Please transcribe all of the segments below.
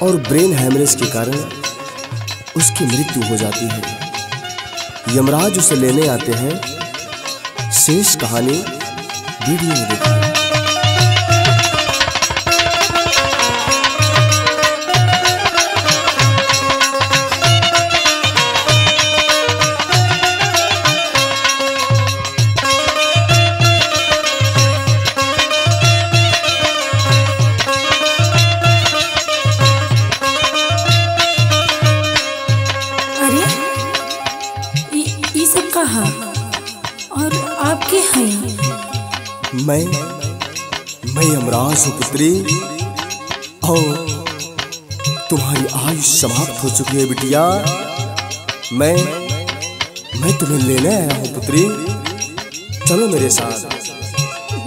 और brain haemorrhage के कारण उसकी मृत्यु हो जाती है। यमराज उसे लेने आते हैं। शेष कहानी वीडियो में देखिए। कहाँ और आप के हैं? मैं यमराज हूँ पुत्री, और तुम्हारी आयु समाप्त हो चुकी है बिटिया। मैं तुम्हें लेने आया हूँ पुत्री, चलो मेरे साथ।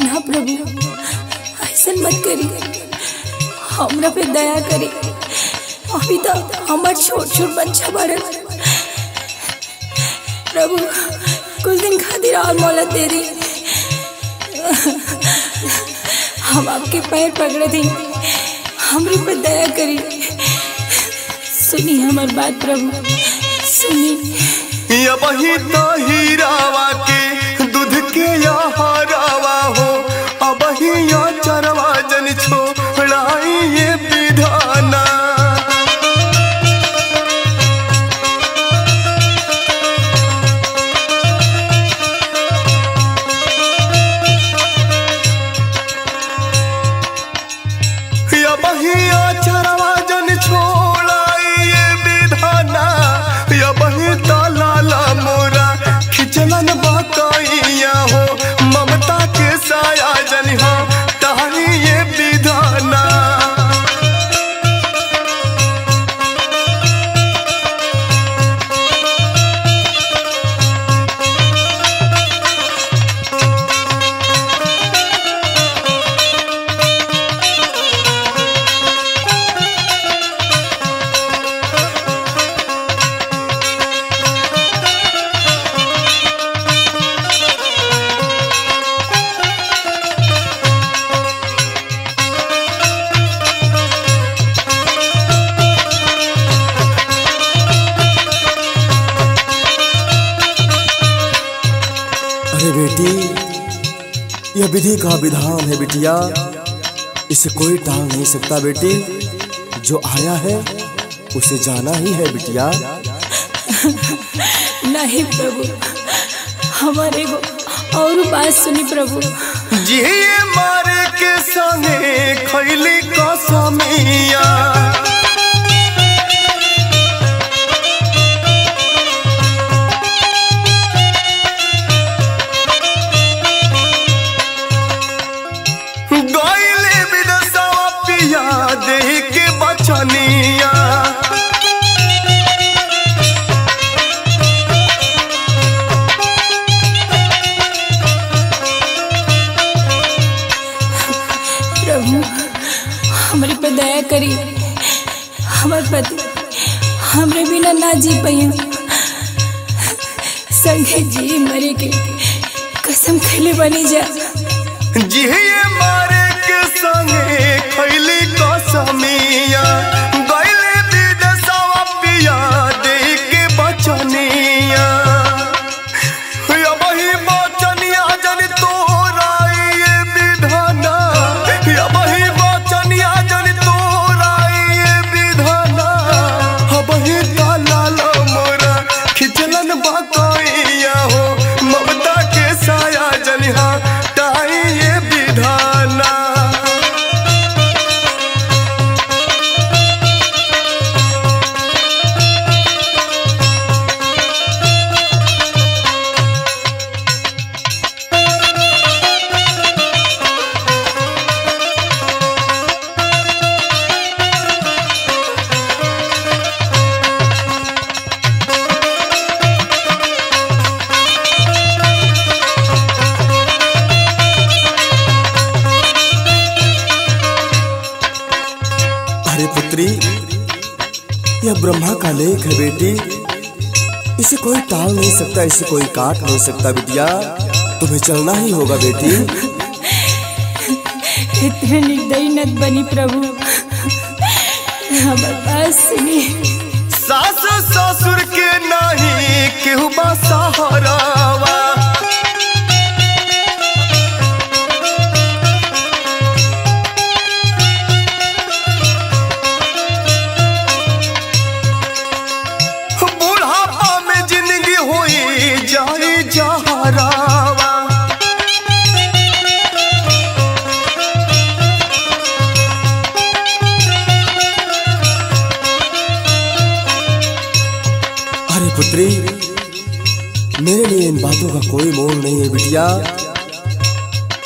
ना प्रभु, ऐसा मत करिए, हमरा पे दया करिए। अभी तो हमार छोट छोट बच्चा बड़े। प्रभु कुछ दिन खातिर और मोहलत दे दी। हम आपके पैर पकड़े थे, हमरे पे दया करी। सुनिए हमारी बात प्रभु, सुनिए। या वही तो हीरावा के दूध के या हरावा हो, अब ही या चरवा जन छोड़ाई ये विधाना। चलन बाकाइया हो, ममता के साया जन हो, ताही ये विधाना। बेटी, यह विधि का विधान है बिटिया, इसे कोई टाल नहीं सकता बेटी। जो आया है उसे जाना ही है बिटिया। नहीं प्रभु, हमारे को और बात सुनी प्रभु। जी मारे के संगे खैली कसमिया, दे के बचनिया। प्रभु हमारे पे दया करी। हमारे पति हमरे बिना ना जी पाइए, संगे जी मरे के कसम खैले बनी जा। जी मारे के संगे खैली कसमिया, गइले विदेशवा पिया दे के बचनिया। वही बचनिया जन तोराई ये विधाना, वही बचनिया जन तोराई ये विधाना। वही लाल मोरा खिचलन बाकाइया हो, ममता के साया जनिहा ताई ये विधाना। पुत्री, यह ब्रह्मा का लेख है बेटी, इसे कोई टाल नहीं सकता, इसे कोई काट नहीं सकता बिटिया। तुम्हें चलना ही होगा बेटी। इतने निर्दयी मत बनी प्रभु, हमार बात सुनी। सास ससुर के नहीं केहू बा सहारावा। बुढ़ापा में जिंदगी हुई जाए जहरावा। अरे पुत्री, मेरे लिए इन बातों का कोई मोल नहीं है बिटिया।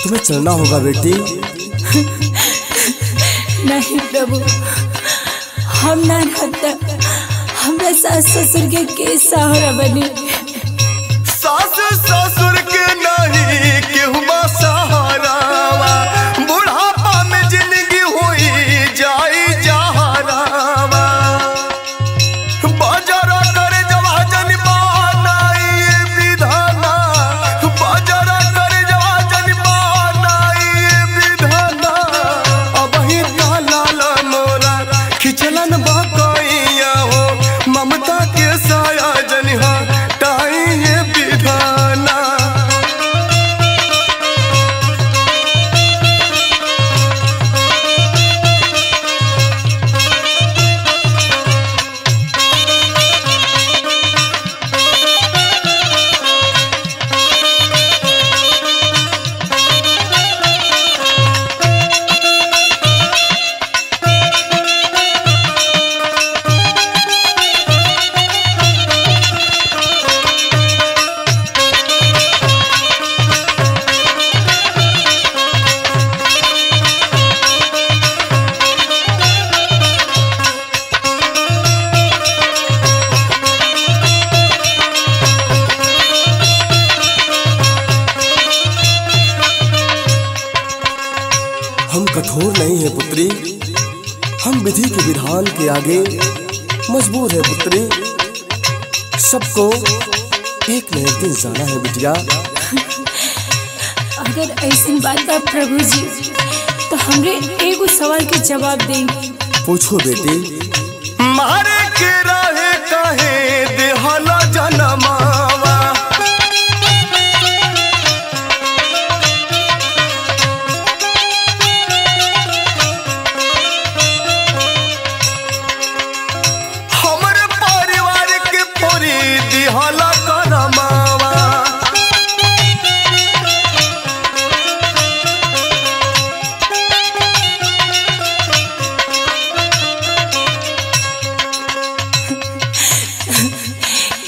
तुम्हें चलना होगा बेटी। नहीं प्रभु, हम ना रहता हमरा सास ससुर के सहारा बनी। सास ससुर के नहीं केहू बा सहारावा। बुढ़ापा में जिंदगी हुई जाई जहरावा। बाजारा करे जवा जन बनाई विधाना। बाजारा करे जवा जन बनाई विधाना। अब ही लाल मोरा खिचलन बकैया हो। ममता के साया जनिहा टाई ये विधाना। हम कठोर नहीं है पुत्री, हम विधि के विधान के आगे मजबूर है पुत्री। सबको एक न एक दिन जाना है बिटिया। अगर ऐसी बात बा प्रभु जी, तो हमरे एगो सवाल के जवाब दें। पूछो बेटी। मारे के रहे कहे देहला जनमावा। हमरे परिवार के पूरी दिहला करमावा।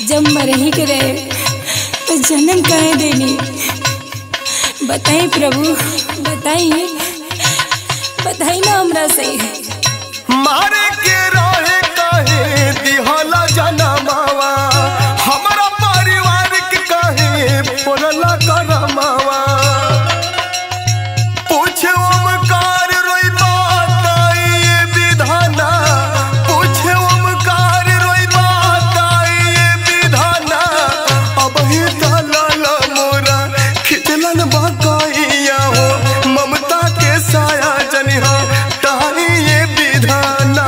जब मरही के रहे तो जन्म कहे देनी। बताइए प्रभु, बताइए, बताइए ना हमरा सही। मारे के रहे कहे दिहला जनमावा। हमारा परिवार के कहे पोरला करमावा। पूछे ओमकार रोई बात आई विधाना। पूछे ओमकार रोई बात आई विधाना। अब ही दलाल मोरा खिचलन बकैया हो। ममता के साया जनिहा टाई ये विधाना।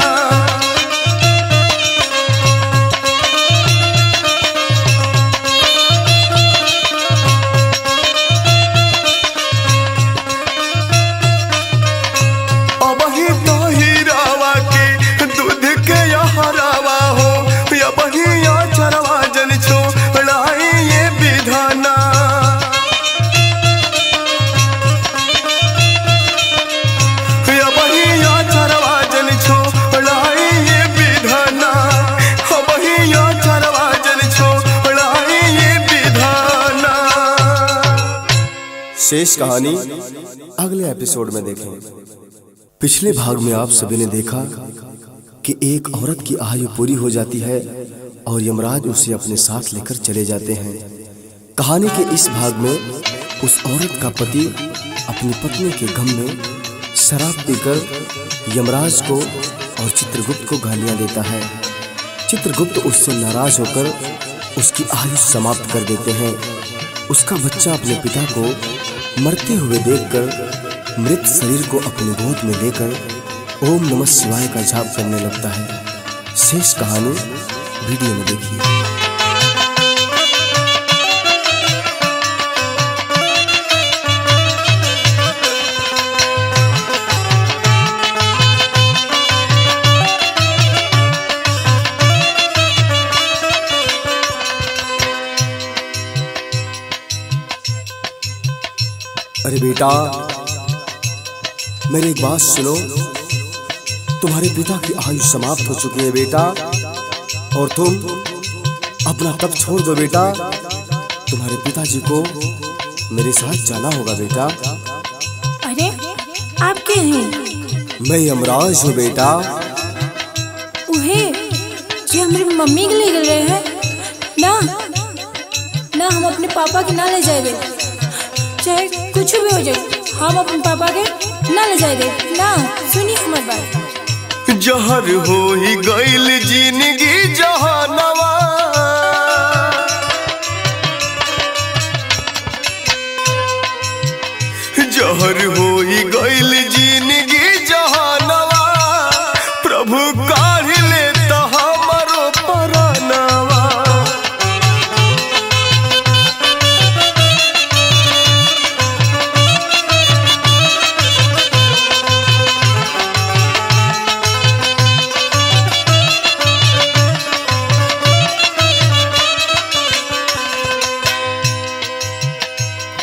अब ही तहिरावा के दूध के यहरावा हो। अब ही चरवा जन छोड़ाई ये विधाना। अब ही चरवा जन छोड़ाई ये विधाना। अब ही चरवा जन छोड़ाई ये विधाना। शेष कहानी अगले एपिसोड में देखें। पिछले भाग में आप सभी ने देखा कि एक औरत की आयु पूरी हो जाती है और यमराज उसे अपने साथ लेकर चले जाते हैं। कहानी के इस भाग में उस औरत का पति अपनी पत्नी के गम में शराब पीकर यमराज को और चित्रगुप्त को गालियां देता है। चित्रगुप्त उससे नाराज होकर उसकी आयु समाप्त कर देते हैं। उसका बच्चा अपने पिता को मरते हुए देखकर मृत शरीर को अपने गोद में लेकर ओम नमः शिवाय का जाप करने लगता है। शेष कहानी वीडियो में देखिए। अरे बेटा, मेरी एक बात सुनो। तुम्हारे पिता की आयु समाप्त हो चुकी है बेटा, और तुम अपना तप छोड़ दो बेटा। तुम्हारे पिताजी को मेरे साथ जाना होगा बेटा। अरे आप के हैं? मैं यमराज हूँ बेटा। उहे जो हमारी मम्मी के लिए गए रहे हैं ना, ना हम अपने पापा के ना ले जाएंगे, चाहे कुछ भी हो जाए, हम अपने पापा के ना ले जाएंगे ना। सुनिए हमारी बात। जहर हो ही गईल जिंदगी जहानवा, जहर हो ही गईल जिंदगी जहानवा, प्रभु काढ़ लेता हमारो परानवा।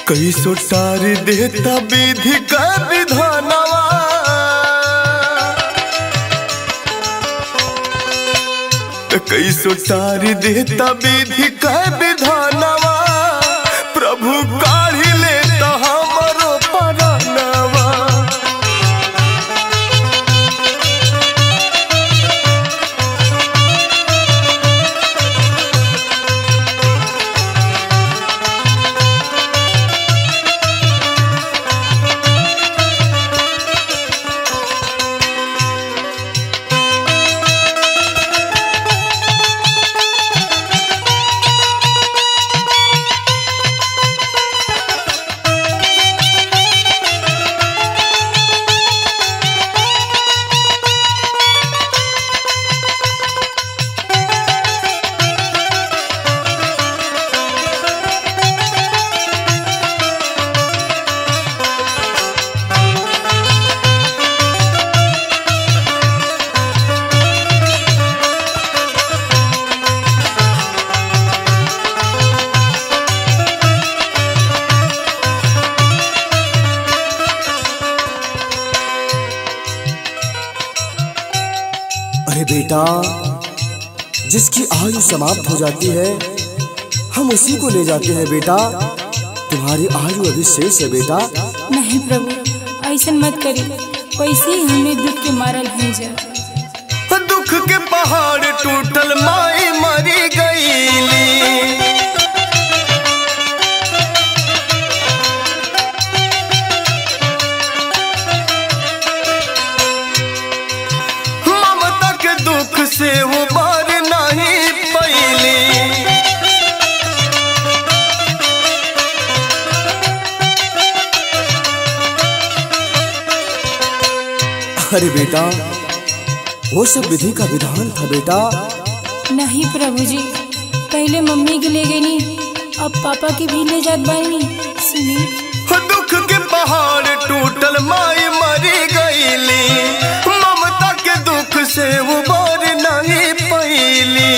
कैसो टार देता विधि का विधानवा, कैसो टार देता विधि का विधानवा, प्रभु काढ़ लेता हमारो परानवा। अरे बेटा, जिसकी आयु समाप्त हो जाती है हम उसी को ले जाते हैं बेटा। तुम्हारी आयु अभी शेष है बेटा। नहीं प्रभु, ऐसा मत करिए, वैसे ही हमें दुख के मारल हैं जा। दुख के पहाड़ टूटल माई मरी गईली, ममता के दुख से वो बार नहीं पैली। अरे बेटा, वो सब विधि का विधान था बेटा। नहीं प्रभु जी, पहले मम्मी के ले गई, अब पापा के भी ले जात बानी। सुनिए, दुख के पहाड़ टूटल माई मरी गईली, ममता के दुख से वो बार नहीं पैली।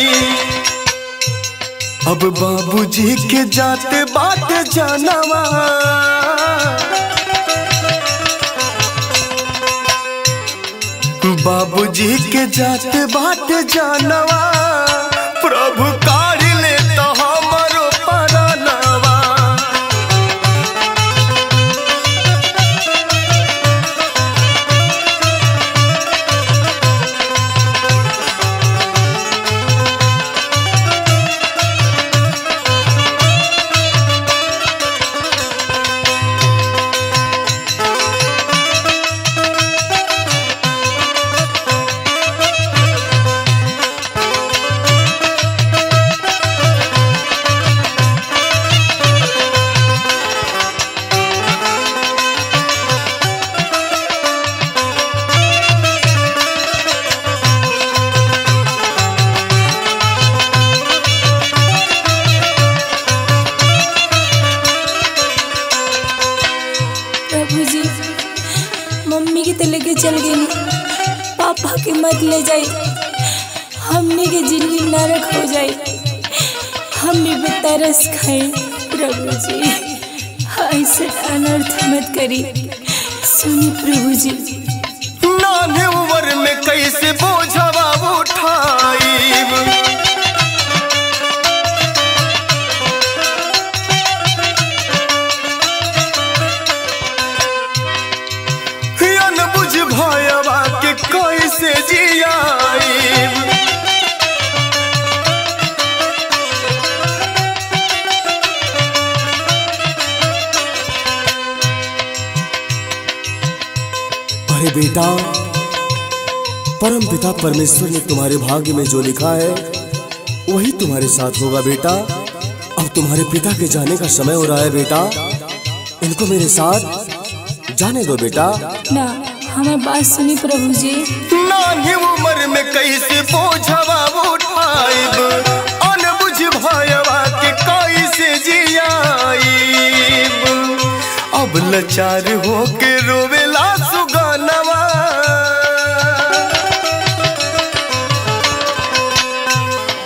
अब बाबूजी के जाते बात जानवा, बाबूजी के जाते बात जानवा, प्रभु काढ़ लेता हमारो परानवा। मत ले जाई, हमने के जिंदगी नरक हो जाई, हमने भी तरस खाए। प्रभु जी ऐसे अनर्थ मत करी, सुनी प्रभु जी। नान्हे उम्र में कैसे बोझवा उठाईब, अनबुझ भयवा के कैसे जियाईब। अरे बेटा, परम पिता परमेश्वर ने तुम्हारे भाग्य में जो लिखा है वही तुम्हारे साथ होगा बेटा। अब तुम्हारे पिता के जाने का समय हो रहा है बेटा, इनको मेरे साथ जाने दो बेटा। ना, हमारी बात सुनी प्रभु जी। नान्हे उम्र में कैसे बोझवा उठाईब, अनबुझ भयवा के कैसे जियाईब। अब लाचार होके रोवेला सुगनवा,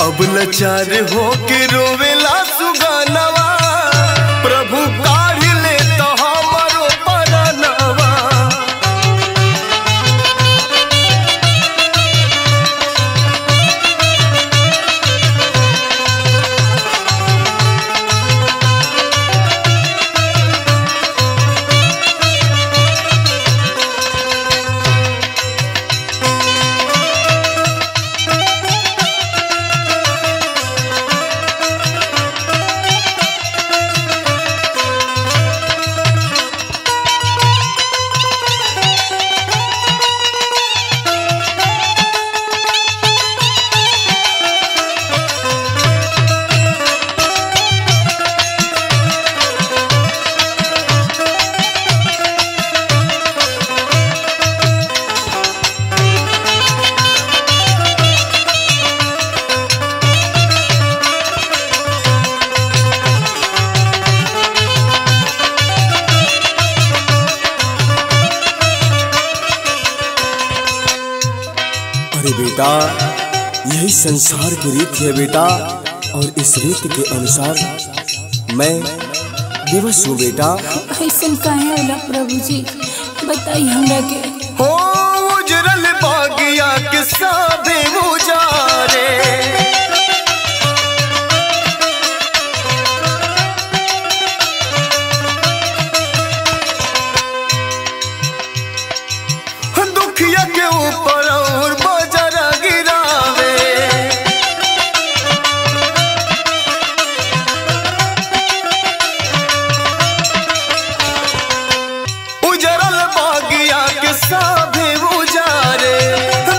अब लाचार होके रोवेला सुगनवा। प्रभु काढ़ ले तो हमारो परनवा, अरे बेटा, यही संसार की रीत है बेटा, और इस रीत के अनुसार मैं विवश हूँ बेटा। ऐसा काहे होला प्रभु जी, बताई हमरा के। हो उजरल बागिया के साबे उजारे, दुखिया के ऊपर और बजरा गिरावे। उजरल बागिया के साबे उजारे,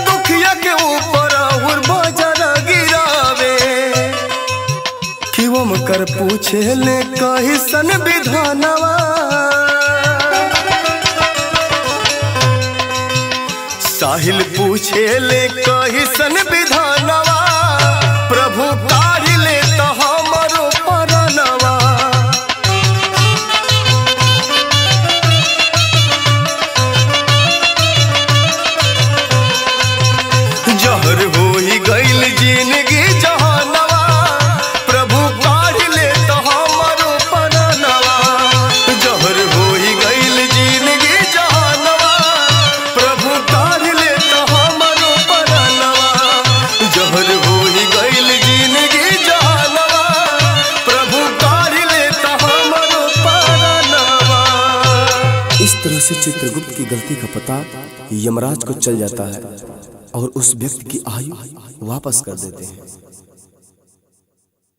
दुखिया के ऊपर और बजरा गिरावे। कि वो मकर पूछे ले कही सन विधानवा, साहिल पूछे ले कही सन विधानवा। प्रभु काढ़ ले तो हमारो परनवा, जहर होई गइल जिंदगी जहानवा। प्रभु काढ़ ले तो हमारो परनवा, जहर होई गइल जिंदगी जहानवा। प्रभु काढ़ ले तो हमारो परनवा, जहर होई गइल जिंदगी जहानवा। प्रभु काढ़ ले तो हमारो परनवा। इस तरह से चित्रगुप्त की गलती का पता यमराज को चल जाता है और उस व्यक्ति की आयु वापस कर देते हैं।